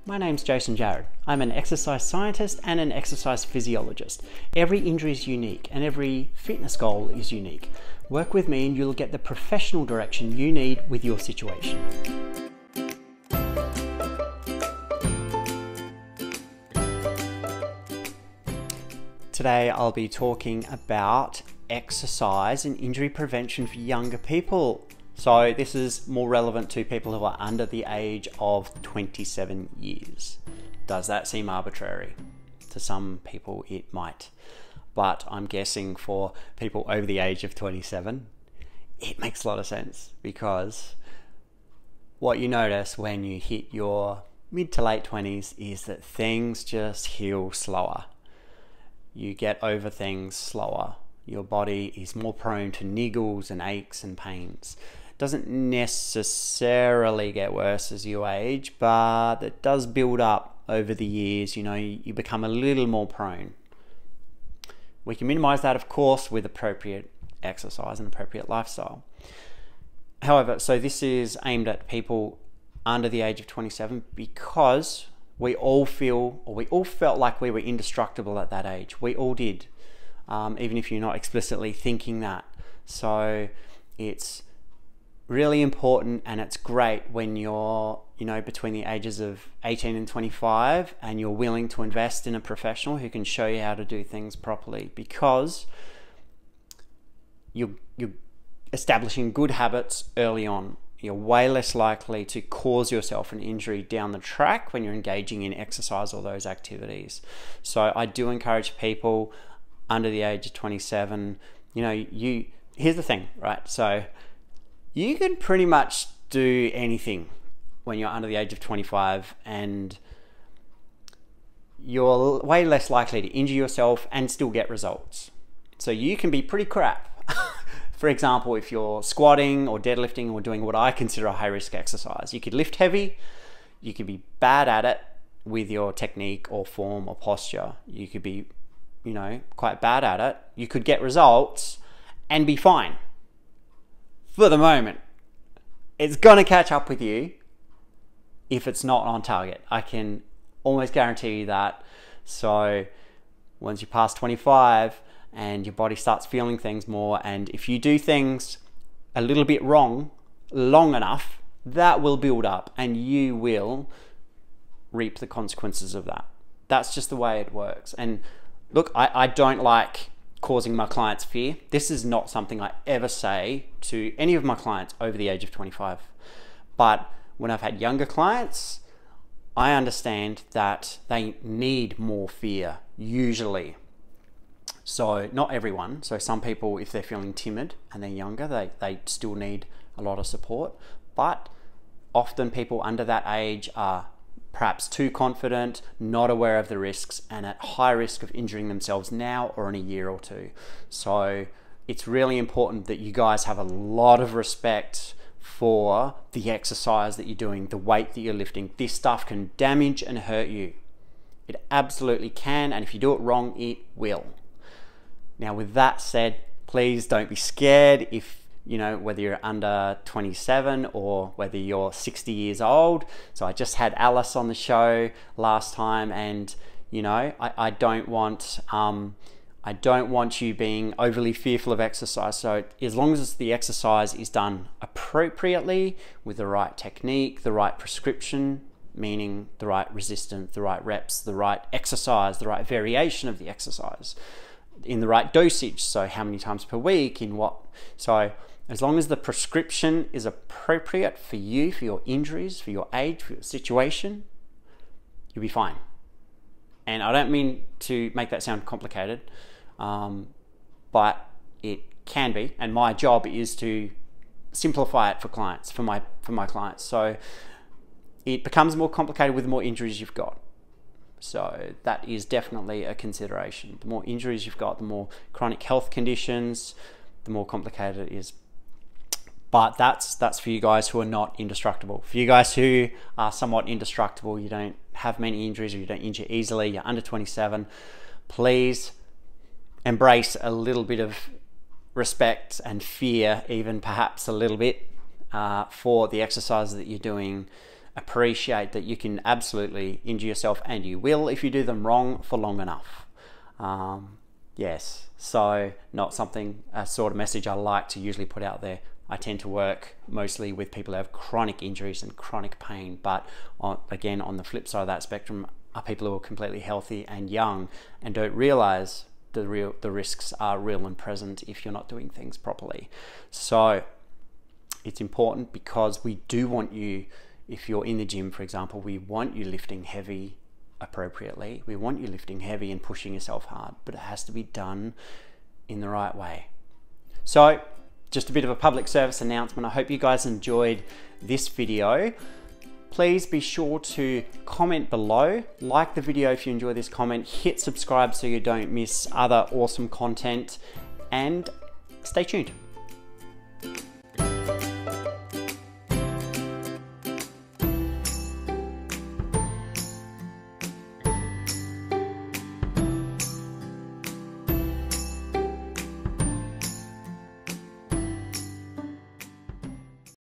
My name's Jason Jarrett. I'm an exercise scientist and an exercise physiologist. Every injury is unique and every fitness goal is unique. Work with me and you'll get the professional direction you need with your situation. Today I'll be talking about exercise and injury prevention for younger people. So this is more relevant to people who are under the age of 27 years. Does that seem arbitrary? To some people it might, but I'm guessing for people over the age of 27, it makes a lot of sense, because what you notice when you hit your mid to late 20s is that things just heal slower. You get over things slower. Your body is more prone to niggles and aches and pains. Doesn't necessarily get worse as you age, but it does build up over the years. You become a little more prone. We can minimize that, of course, with appropriate exercise and appropriate lifestyle. However, so this is aimed at people under the age of 27 because we all felt like we were indestructible at that age. We all did, even if you're not explicitly thinking that. So it's really important, and it's great when you're between the ages of 18 and 25 and you're willing to invest in a professional who can show you how to do things properly, because you're establishing good habits early on. You're way less likely to cause yourself an injury down the track when you're engaging in exercise or those activities. So I do encourage people under the age of 27, here's the thing, right? So you can pretty much do anything when you're under the age of 25, and you're way less likely to injure yourself and still get results. So you can be pretty crap. For example, if you're squatting or deadlifting or doing what I consider a high-risk exercise, you could lift heavy, you could be bad at it with your technique or form or posture. You could be, quite bad at it. You could get results and be fine. For the moment, it's going to catch up with you if it's not on target. I can almost guarantee you that. So once you pass 25 and your body starts feeling things more, and if you do things a little bit wrong long enough, that will build up and you will reap the consequences of that. That's just the way it works. And look, I don't like causing my clients fear. This is not something I ever say to any of my clients over the age of 25. But when I've had younger clients, I understand that they need more fear, usually. So not everyone. So some people, if they're feeling timid and they're younger, they still need a lot of support. But often people under that age are perhaps too confident, not aware of the risks, and at high risk of injuring themselves now or in a year or two. So it's really important that you guys have a lot of respect for the exercise that you're doing, the weight that you're lifting. This stuff can damage and hurt you. It absolutely can, and if you do it wrong, it will. Now, with that said, please don't be scared if whether you're under 27 or whether you're 60 years old. So I just had Alice on the show last time, and I don't want you being overly fearful of exercise. So as long as the exercise is done appropriately with the right technique, the right prescription, meaning the right resistance, the right reps, the right exercise, the right variation of the exercise, in the right dosage, so how many times per week, in what. So as long as the prescription is appropriate for you, for your injuries, for your age, for your situation, you'll be fine. And I don't mean to make that sound complicated, but it can be. And my job is to simplify it for clients, for my clients. So it becomes more complicated with the more injuries you've got. So that is definitely a consideration. The more injuries you've got, the more chronic health conditions, the more complicated it is. But that's for you guys who are not indestructible. For you guys who are somewhat indestructible, you don't have many injuries or you don't injure easily, you're under 27, please embrace a little bit of respect and fear, even perhaps a little bit, for the exercises that you're doing appreciate that you can absolutely injure yourself, and you will if you do them wrong for long enough. Yes, so not something, a sort of message I like to usually put out there. I tend to work mostly with people who have chronic injuries and chronic pain, but again, on the flip side of that spectrum are people who are completely healthy and young and don't realize the risks are real and present if you're not doing things properly. So it's important, because we do want you, if you're in the gym, for example, we want you lifting heavy appropriately. We want you lifting heavy and pushing yourself hard, but it has to be done in the right way. So just a bit of a public service announcement. I hope you guys enjoyed this video. Please be sure to comment below, like the video if you enjoy this comment, hit subscribe so you don't miss other awesome content, and stay tuned.